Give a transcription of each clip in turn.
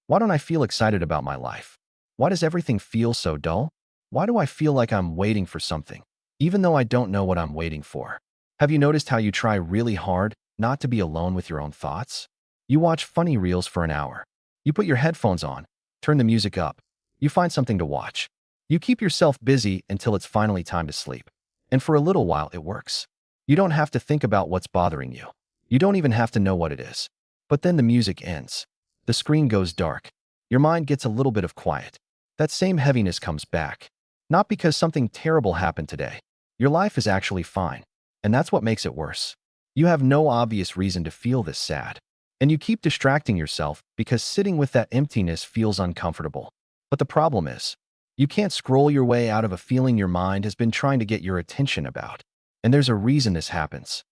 Why don't I feel excited about my life? Why does everything feel so dull? Why do I feel like I'm waiting for something, even though I don't know what I'm waiting for? Have you noticed how you try really hard not to be alone with your own thoughts? You watch funny reels for an hour. You put your headphones on, turn the music up. You find something to watch. You keep yourself busy until it's finally time to sleep. And for a little while, it works. You don't have to think about what's bothering you. You don't even have to know what it is. But then the music ends. The screen goes dark. Your mind gets a little bit of quiet. That same heaviness comes back. Not because something terrible happened today. Your life is actually fine. And that's what makes it worse. You have no obvious reason to feel this sad. And you keep distracting yourself because sitting with that emptiness feels uncomfortable. But the problem is, you can't scroll your way out of a feeling your mind has been trying to get your attention about. And there's a reason this happens.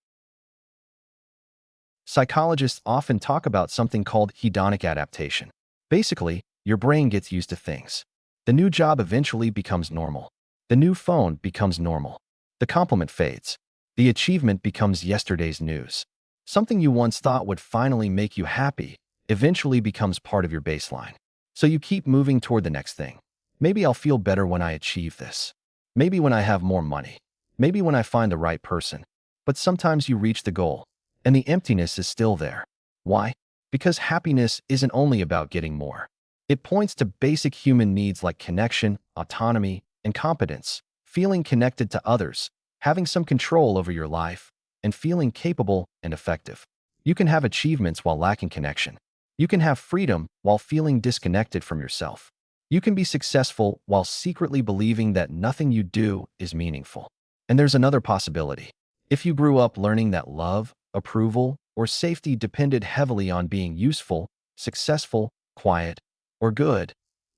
Psychologists often talk about something called hedonic adaptation. Basically, your brain gets used to things. The new job eventually becomes normal. The new phone becomes normal. The compliment fades. The achievement becomes yesterday's news. Something you once thought would finally make you happy eventually becomes part of your baseline. So you keep moving toward the next thing. Maybe I'll feel better when I achieve this. Maybe when I have more money. Maybe when I find the right person. But sometimes you reach the goal, and the emptiness is still there. Why? Because happiness isn't only about getting more. It points to basic human needs like connection, autonomy, and competence, feeling connected to others, having some control over your life, and feeling capable and effective. You can have achievements while lacking connection. You can have freedom while feeling disconnected from yourself. You can be successful while secretly believing that nothing you do is meaningful. And there's another possibility. If you grew up learning that love, approval, or safety depended heavily on being useful, successful, quiet, or good,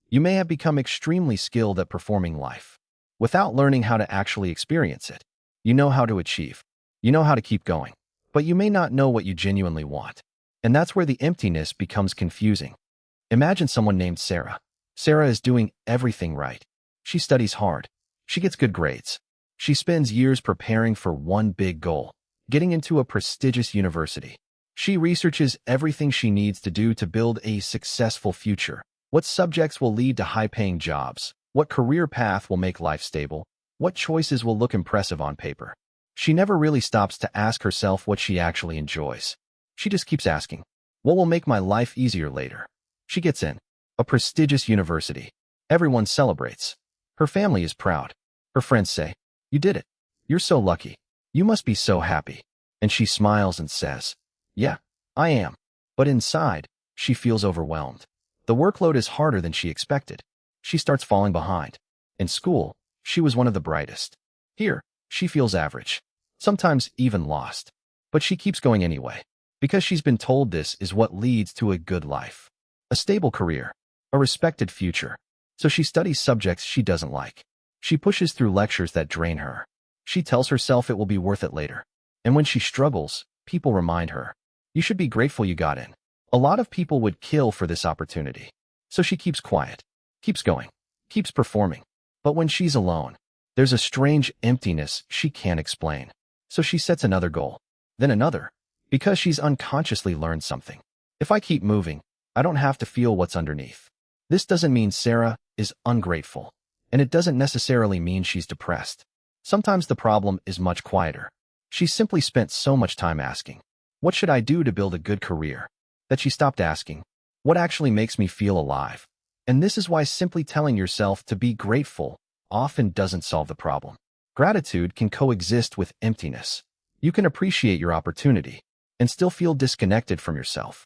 you may have become extremely skilled at performing life without learning how to actually experience it. You know how to achieve. You know how to keep going. But you may not know what you genuinely want. And that's where the emptiness becomes confusing. Imagine someone named Sarah. Sarah is doing everything right. She studies hard. She gets good grades. She spends years preparing for one big goal, getting into a prestigious university. She researches everything she needs to do to build a successful future. What subjects will lead to high-paying jobs? What career path will make life stable? What choices will look impressive on paper? She never really stops to ask herself what she actually enjoys. She just keeps asking, what will make my life easier later? She gets in a prestigious university. Everyone celebrates. Her family is proud. Her friends say, you did it. You're so lucky. You must be so happy. And she smiles and says, yeah, I am. But inside, she feels overwhelmed. The workload is harder than she expected. She starts falling behind. In school, she was one of the brightest. Here, she feels average, sometimes even lost. But she keeps going anyway, because she's been told this is what leads to a good life, a stable career, a respected future. So she studies subjects she doesn't like. She pushes through lectures that drain her. She tells herself it will be worth it later. And when she struggles, people remind her, you should be grateful you got in. A lot of people would kill for this opportunity. So she keeps quiet, keeps going, keeps performing. But when she's alone, there's a strange emptiness she can't explain. So she sets another goal, then another, because she's unconsciously learned something. If I keep moving, I don't have to feel what's underneath. This doesn't mean Sarah is ungrateful, and it doesn't necessarily mean she's depressed. Sometimes the problem is much quieter. She simply spent so much time asking, what should I do to build a good career? That she stopped asking, what actually makes me feel alive? And this is why simply telling yourself to be grateful often doesn't solve the problem. Gratitude can coexist with emptiness. You can appreciate your opportunity and still feel disconnected from yourself.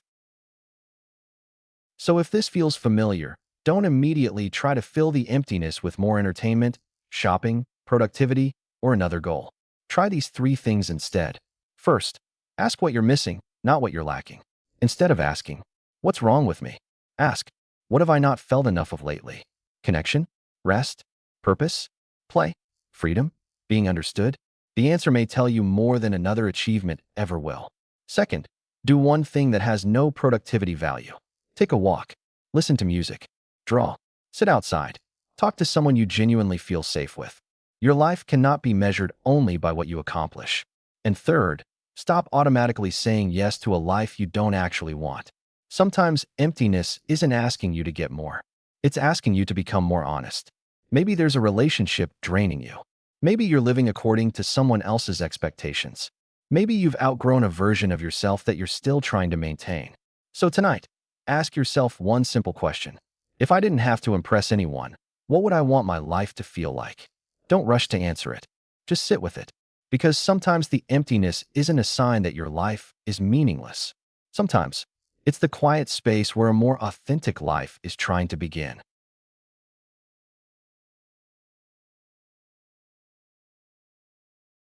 So if this feels familiar, don't immediately try to fill the emptiness with more entertainment, shopping, productivity, or another goal. Try these 3 things instead. First, ask what you're missing, not what you're lacking. Instead of asking, what's wrong with me? Ask, what have I not felt enough of lately? Connection? Rest? Purpose? Play? Freedom? Being understood? The answer may tell you more than another achievement ever will. Second, do one thing that has no productivity value. Take a walk. Listen to music. Draw. Sit outside. Talk to someone you genuinely feel safe with. Your life cannot be measured only by what you accomplish. And third, stop automatically saying yes to a life you don't actually want. Sometimes emptiness isn't asking you to get more. It's asking you to become more honest. Maybe there's a relationship draining you. Maybe you're living according to someone else's expectations. Maybe you've outgrown a version of yourself that you're still trying to maintain. So tonight, ask yourself one simple question. If I didn't have to impress anyone, what would I want my life to feel like? Don't rush to answer it. Just sit with it. Because sometimes the emptiness isn't a sign that your life is meaningless. Sometimes, it's the quiet space where a more authentic life is trying to begin.